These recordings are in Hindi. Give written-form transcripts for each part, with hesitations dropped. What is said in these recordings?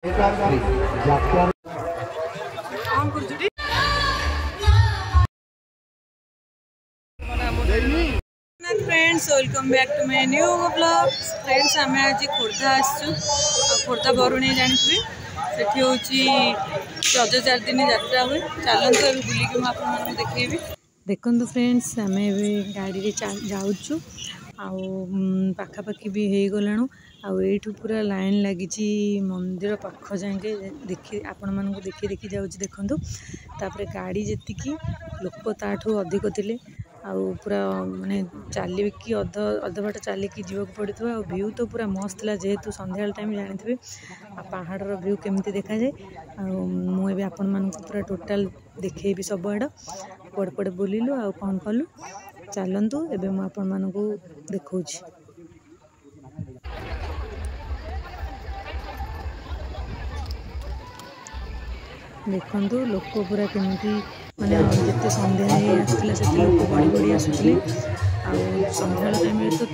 Friends welcome back to my new blog. Friends आम आज खोर्धा आसचु खोर्धा बरुणेई जानते सेठी हूँ रज 4 दिन यात्रा हुए। चलते अभी बुलिक मुझे देखी देखु फ्रेंड्स आम गाड़ी जाऊँ पाखापाखि भी हो गलाणु आठू पूरा लाइन लगी मंदिर पाख जाए देखी आपण मानू देखी देखी जाऊँ देखु तापर गाड़ी जी लोक ताठू अधिक थे पूरा माने चल कि अध बाट चलिकी जीवा पड़ता व्यू तो पूरा मस्त था जेहेतु संध्या टाइम जानते पहाड़ व्यू केमती देखा जाए मुझे आपण मानक पूरा टोटाल देखी सबुआड़ पड़े पड़े बुलिलु आ कौन कलु चलतु एवं मुझे आपण मानक देखा देखु लोक पूरा केमती माने जिते संध्या आसला से लोक बढ़ी बढ़ी आसुले संध्या टाइम तो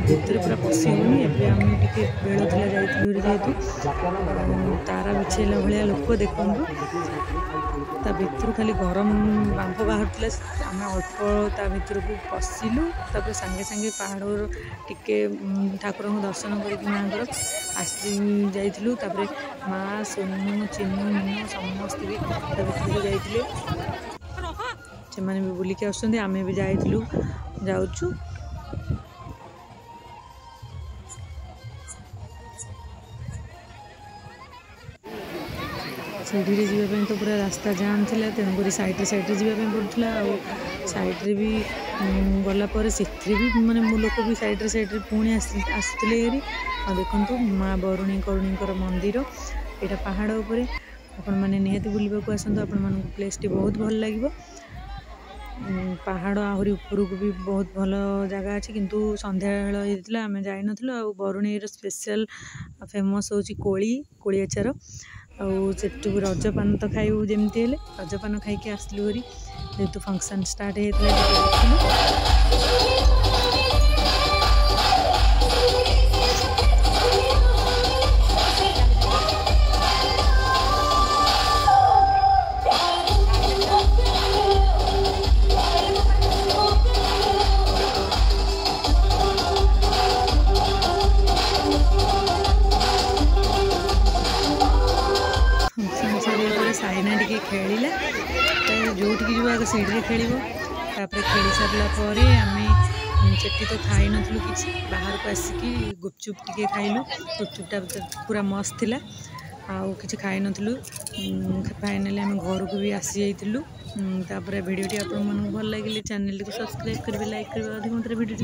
भितर पूरा पशि होनी एवं आम टे बेल था जेहेतु तारा बिछेला भाया लोक देखु ता भितर खाली गरम बांफ बाहर आम अल्प ता भर को पशिलु तापर सांगे सांगे पहाड़ टिके ठाकुर को दर्शन करके माँ आसी जाइलु माँ सोनू चिन्नू मीनू समस्त भी भर जाइए से भी बुलिक आम भी जाइलु जाऊँ सीढ़ी जीवाई तो पूरा रास्ता जाम था तेणुक सैड्रे जावाई पड़ूला सैड्रे भी गलापर से भी माने लोक भी सैड्रे पुणी आसुले हेरी देखु माँ बरुणी करुणीकर मंदिर यहाँ पहाड़ उपरे आपण मैंने निहाती बुलवाक आसतु आपण मान प्लेस टी बहुत भल लगे पहाड़ आहरी उपरक भी बहुत भल जगह अच्छी किंतु संध्या बेल होता आम जाइन बरुणेई स्पेशल फेमस हूँ कोली आचार आठू रजपान तो खाइबू जमती रजपान खाई आसलु हरी जेहेतु फंक्शन स्टार्ट होता साइना टी खेला जो आगे सीढ़ी खेल खेल सारापर आम से तो खाई नु कि बाहर को आसिकी गुपचुप टी खाइलु गुपचुपटा पूरा मस्त थी कि खाई नु फाइनाली आम घर को भी आसी जाइलु भिडियो आप भल लगे चैनल को सब्सक्राइब करेंगे लाइक करेंगे अधिक मात्रा भिडियो